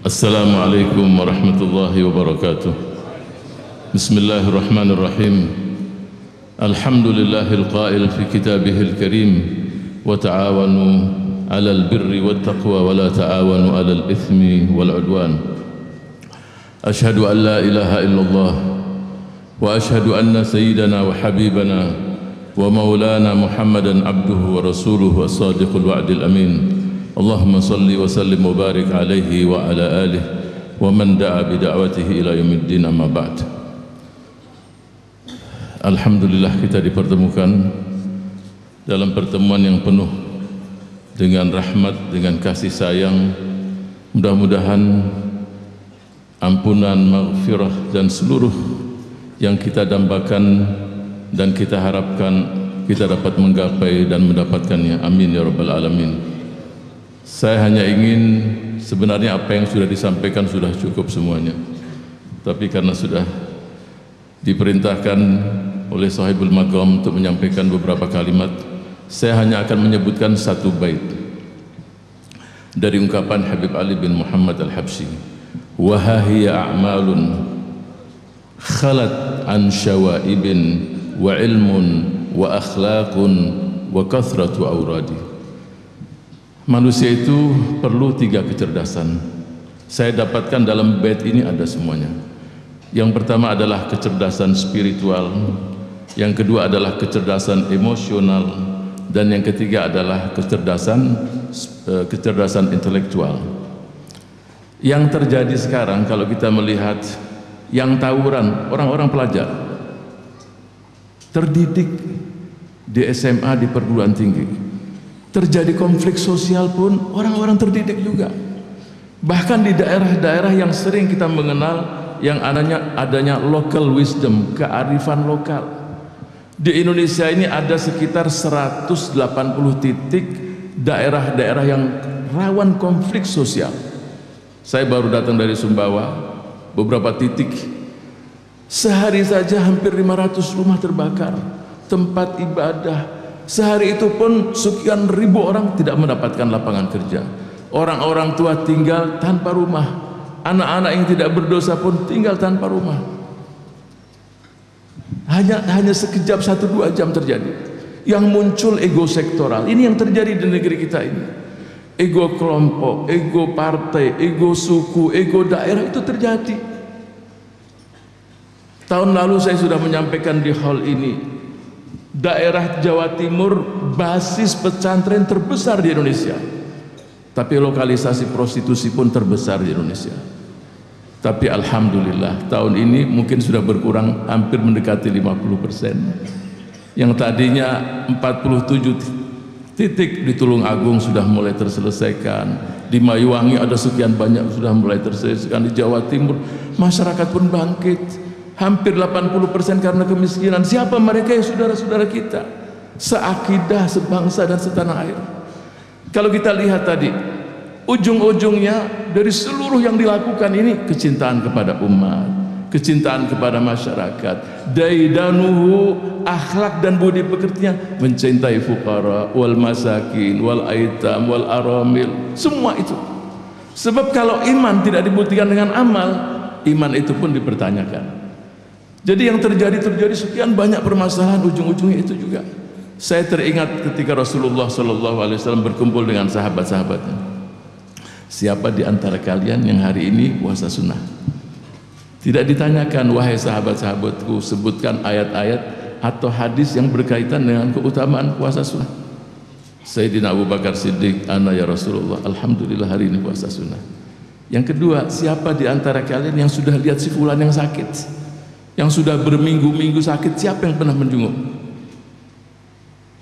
Assalamualaikum warahmatullahi wabarakatuh. Bismillahirrahmanirrahim. Alhamdulillahil qail fi kitabihil karim wa ta'awanu 'alal birri wat taqwa wa la ta'awanu 'alal itsmi wal 'udwan. Asyhadu an la ilaha illallah wa asyhadu anna sayyidana wa habibana wa maulana Muhammadan abduhu wa rasuluhu as-sadiqul wa'dil amin. Allahumma salli wa sallim wa barik alaihi wa ala alihi wa man da'a bida'watihi ila yaumiddin, amma ba'd. Alhamdulillah kita dipertemukan dalam pertemuan yang penuh dengan rahmat, dengan kasih sayang. Mudah-mudahan ampunan, maghfirah dan seluruh yang kita dambakan dan kita harapkan kita dapat menggapai dan mendapatkannya. Amin ya rabbal alamin. Saya hanya ingin, sebenarnya apa yang sudah disampaikan sudah cukup semuanya, tapi karena sudah diperintahkan oleh sahibul maqam untuk menyampaikan beberapa kalimat, saya hanya akan menyebutkan satu bait dari ungkapan Habib Ali bin Muhammad al-Habsyi. Wa hahiya a'malun khalat an syawaibin wa ilmun wa akhlaqun wa kathratu awradi. Manusia itu perlu 3 kecerdasan. Saya dapatkan dalam bait ini ada semuanya. Yang pertama adalah kecerdasan spiritual, yang kedua adalah kecerdasan emosional, dan yang ketiga adalah kecerdasan intelektual. Yang terjadi sekarang kalau kita melihat yang tawuran, orang-orang pelajar terdidik di SMA, di perguruan tinggi. Terjadi konflik sosial pun orang-orang terdidik juga. Bahkan di daerah-daerah yang sering kita mengenal yang adanya local wisdom, kearifan lokal. Di Indonesia ini ada sekitar 180 titik daerah-daerah yang rawan konflik sosial. Saya baru datang dari Sumbawa, beberapa titik. Sehari saja hampir 500 rumah terbakar, tempat ibadah. Sehari itu pun sekian ribu orang tidak mendapatkan lapangan kerja. Orang-orang tua tinggal tanpa rumah. Anak-anak yang tidak berdosa pun tinggal tanpa rumah. Hanya sekejap 1-2 jam terjadi. Yang muncul ego sektoral. Ini yang terjadi di negeri kita ini. Ego kelompok, ego partai, ego suku, ego daerah itu terjadi. Tahun lalu saya sudah menyampaikan di hall ini. Daerah Jawa Timur basis pesantren terbesar di Indonesia, tapi lokalisasi prostitusi pun terbesar di Indonesia. Tapi alhamdulillah tahun ini mungkin sudah berkurang, hampir mendekati 50%. Yang tadinya 47 titik di Tulung Agung sudah mulai terselesaikan, di Mayuwangi ada sekian banyak sudah mulai terselesaikan. Di Jawa Timur masyarakat pun bangkit. Hampir 80% karena kemiskinan. Siapa mereka? Ya saudara-saudara kita, seakidah, sebangsa dan setanah air. Kalau kita lihat tadi, ujung-ujungnya dari seluruh yang dilakukan ini kecintaan kepada umat, kecintaan kepada masyarakat, daidanuhu, akhlak dan budi pekertinya, mencintai fuqara wal masakin wal aitam wal aramil, semua itu. Sebab kalau iman tidak dibuktikan dengan amal, iman itu pun dipertanyakan. Jadi yang terjadi sekian banyak permasalahan, ujung-ujungnya itu juga. Saya teringat ketika Rasulullah SAW berkumpul dengan sahabat-sahabatnya. Siapa di antara kalian yang hari ini puasa sunnah? Tidak ditanyakan, wahai sahabat-sahabatku, sebutkan ayat-ayat atau hadis yang berkaitan dengan keutamaan puasa sunnah. Sayyidina Abu Bakar Siddiq, ana ya Rasulullah, alhamdulillah hari ini puasa sunnah. Yang kedua, siapa di antara kalian yang sudah lihat si fulan yang sakit? Yang sudah berminggu-minggu sakit, siapa yang pernah menjenguk?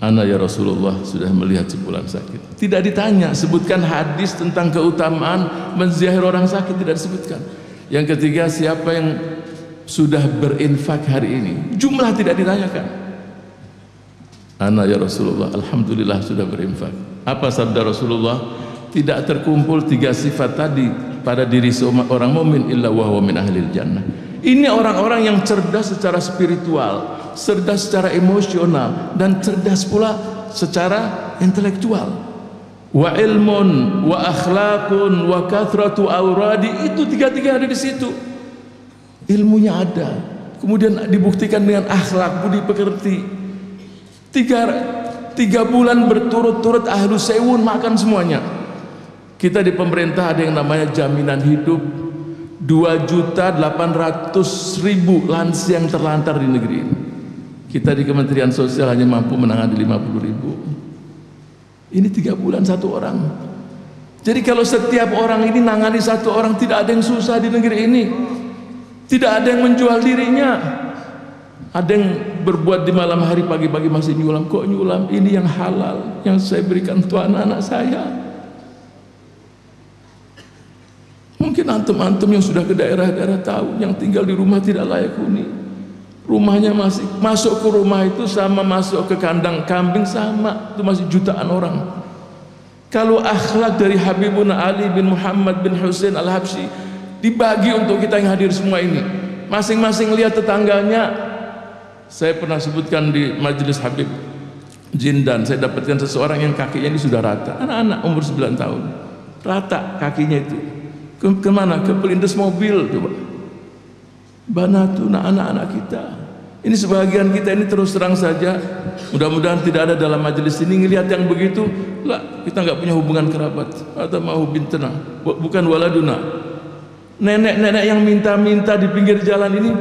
Ana ya Rasulullah, sudah melihat si fulan sakit. Tidak ditanya, sebutkan hadis tentang keutamaan menziarah orang sakit, tidak disebutkan. Yang ketiga, siapa yang sudah berinfak hari ini? Jumlah tidak ditanyakan. Ana ya Rasulullah, alhamdulillah sudah berinfak. Apa sabda Rasulullah? Tidak terkumpul 3 sifat tadi pada diri seorang mukmin illa wa huwa min ahlil jannah. Ini orang-orang yang cerdas secara spiritual, cerdas secara emosional, dan cerdas pula secara intelektual. wa ilmun wa akhlaqun wa kathratu awradi. Itu tiga-tiga ada di situ. Ilmunya ada, kemudian dibuktikan dengan akhlak, budi pekerti. Tiga bulan berturut-turut ahlu sewun makan semuanya. Kita di pemerintah ada yang namanya jaminan hidup. 2.800.000 lansia yang terlantar di negeri ini. Kita di Kementerian Sosial hanya mampu menangani 50.000. Ini 3 bulan 1 orang. Jadi kalau setiap orang ini nangani 1 orang, tidak ada yang susah di negeri ini. Tidak ada yang menjual dirinya. Ada yang berbuat di malam hari, pagi-pagi masih nyulam. Kok nyulam? Ini yang halal, yang saya berikan untuk anak-anak saya. Mungkin antum-antum yang sudah ke daerah-daerah tahu, yang tinggal di rumah tidak layak huni. Rumahnya masih, masuk ke rumah itu sama masuk ke kandang kambing sama, itu masih jutaan orang. Kalau akhlak dari Habibuna Ali bin Muhammad bin Husain Al-Habsyi dibagi untuk kita yang hadir semua ini, masing-masing lihat tetangganya. Saya pernah sebutkan di majelis Habib Jindan, saya dapatkan seseorang yang kakinya ini sudah rata, anak-anak umur 9 tahun, rata kakinya itu. Kemana? Ke pelindas mobil. Coba Banatuna, anak-anak kita ini, sebagian kita ini terus terang saja, mudah-mudahan tidak ada dalam majelis ini ngelihat yang begitu lah. Kita nggak punya hubungan kerabat atau mau bintena, bukan waladuna. Nenek-nenek yang minta-minta di pinggir jalan ini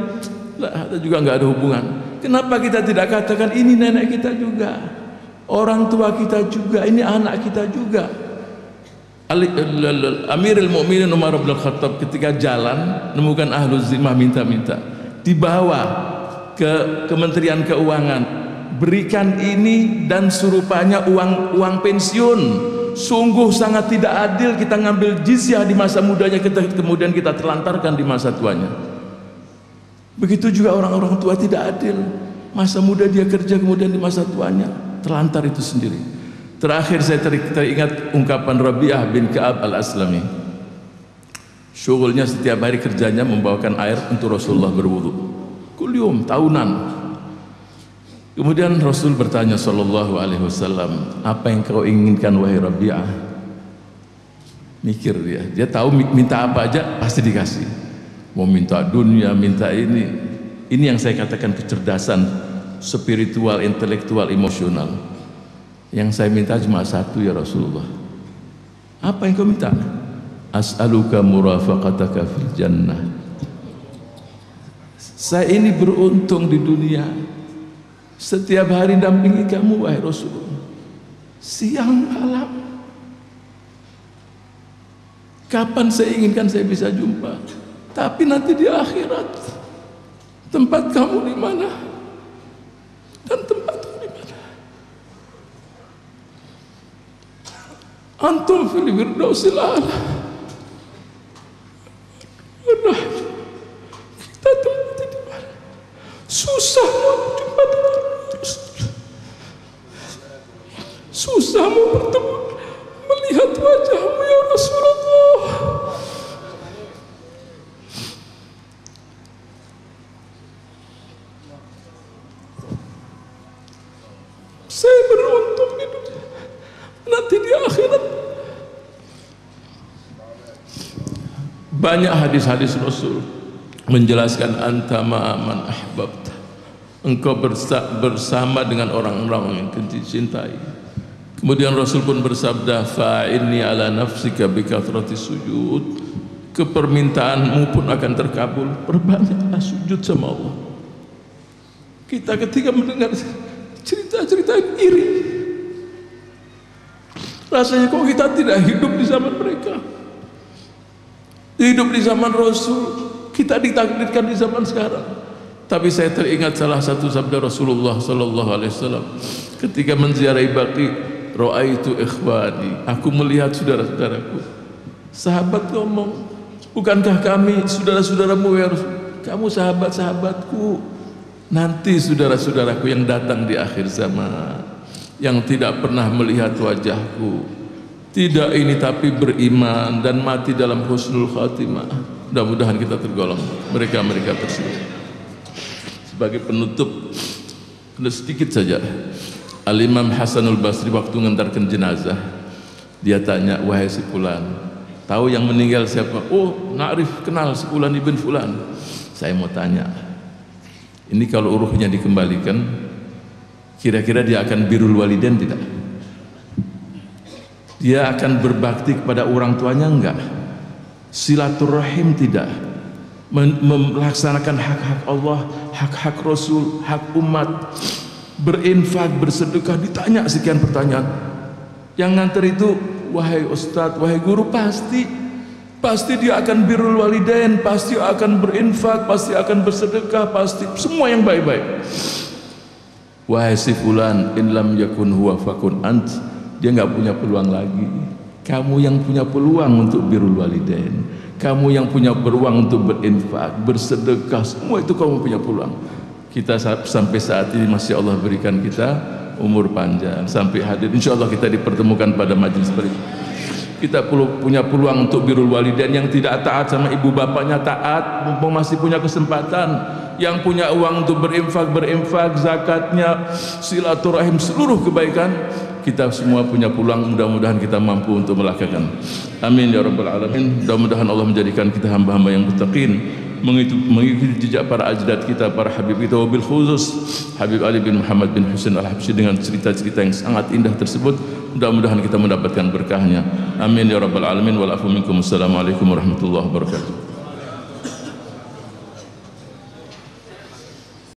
lah, kita juga nggak ada hubungan. Kenapa kita tidak katakan ini nenek kita juga, orang tua kita juga, ini anak kita juga. Amirul Mukminin Umar bin Khattab ketika jalan menemukan ahlu zimah minta-minta, dibawa ke Kementerian Keuangan, berikan ini dan serupanya uang pensiun. Sungguh sangat tidak adil kita ngambil jizyah di masa mudanya, kemudian kita terlantarkan di masa tuanya. Begitu juga orang-orang tua tidak adil, masa muda dia kerja, kemudian di masa tuanya terlantar itu sendiri. Terakhir saya teringat ungkapan Rabi'ah bin Ka'ab al-Aslami. Syughulnya setiap hari kerjanya membawakan air untuk Rasulullah berwudu. Kulium, tahunan. Kemudian Rasul bertanya sallallahu alaihi wasallam, apa yang kau inginkan wahai Rabi'ah? Mikir dia. Dia tahu minta apa aja pasti dikasih. Mau minta dunia, minta ini. Ini yang saya katakan kecerdasan spiritual, intelektual, emosional. Yang saya minta cuma satu ya Rasulullah. Apa yang kau minta? As'aluka murafaqataka fil jannah. Saya ini beruntung di dunia, setiap hari dampingi kamu wahai Rasulullah, siang malam. Kapan saya inginkan saya bisa jumpa. Tapi nanti di akhirat, tempat kamu di mana dan tempat antum fil firdausil a'la. Kita tempatnya di mana? Susah mau jumpa dengan Rasul. Susah mau bertemu, melihat wajahmu ya Rasulullah. Saya beruntung di dunia, nanti di akhirat. Banyak hadis-hadis Rasul menjelaskan anta ma'aman ahbabta, engkau bersama dengan orang-orang yang kau cintai. Kemudian Rasul pun bersabda, fa'inni ala nafsika bikathrati sujud, kepermintaanmu pun akan terkabul, perbanyaklah sujud sama Allah. Kita ketika mendengar cerita-cerita iri, rasanya kok kita tidak hidup di zaman mereka, hidup di zaman Rasul. Kita ditakdirkan di zaman sekarang. Tapi saya teringat salah satu sabda Rasulullah sallallahu alaihi wasallam ketika menziarahi Baqi, ra'aitu ikhwani, aku melihat saudara-saudaraku. Sahabat ngomong, bukankah kami saudara-saudaramu ya Rasul? Kamu sahabat-sahabatku. Nanti saudara-saudaraku yang datang di akhir zaman, yang tidak pernah melihat wajahku, tidak ini tapi beriman dan mati dalam husnul khatimah. Mudah-mudahan kita tergolong mereka-mereka tersebut. Sebagai penutup, ada sedikit saja. Al-Imam Hasanul Basri waktu mengantarkan jenazah, Dia tanya, wahai si fulan, tahu yang meninggal siapa? Oh, na'rif, kenal si fulan ibn fulan. Saya mau tanya, ini kalau ruhnya dikembalikan, kira-kira dia akan birrul walidain tidak? Dia akan berbakti kepada orang tuanya enggak? Silaturahim tidak? Melaksanakan hak-hak Allah, hak-hak Rasul, hak umat, berinfak, bersedekah, ditanya sekian pertanyaan. Yang nganter itu, wahai ustadz, wahai guru, pasti dia akan birrul walidain, pasti akan berinfak, pasti akan bersedekah, pasti semua yang baik-baik. Wahai si fulan, in lam yakun huwa fakun ant, dia nggak punya peluang lagi. Kamu yang punya peluang untuk birrul walidain, kamu yang punya peluang untuk berinfak, bersedekah, semua itu kamu punya peluang. Kita sampai saat ini masih Allah berikan kita umur panjang sampai hadir, insya Allah kita dipertemukan pada majelis seperti ini. Kita punya peluang untuk birrul walidain. Yang tidak taat sama ibu bapaknya taat, mumpung masih punya kesempatan. Yang punya uang untuk berinfak, zakatnya, silaturahim, seluruh kebaikan, kita semua punya peluang. Mudah-mudahan kita mampu untuk melakukan. Amin ya rabbal alamin. Mudah-mudahan Allah menjadikan kita hamba-hamba yang muttaqin, mengikuti jejak para ajdad kita, para habib kita, wabil khusus Habib Ali bin Muhammad bin Husain al-Habsyi dengan cerita-cerita yang sangat indah tersebut. Mudah-mudahan kita mendapatkan berkahnya. Amin ya rabbal alamin. Wal afu minkum. Assalamualaikum warahmatullahi wabarakatuh.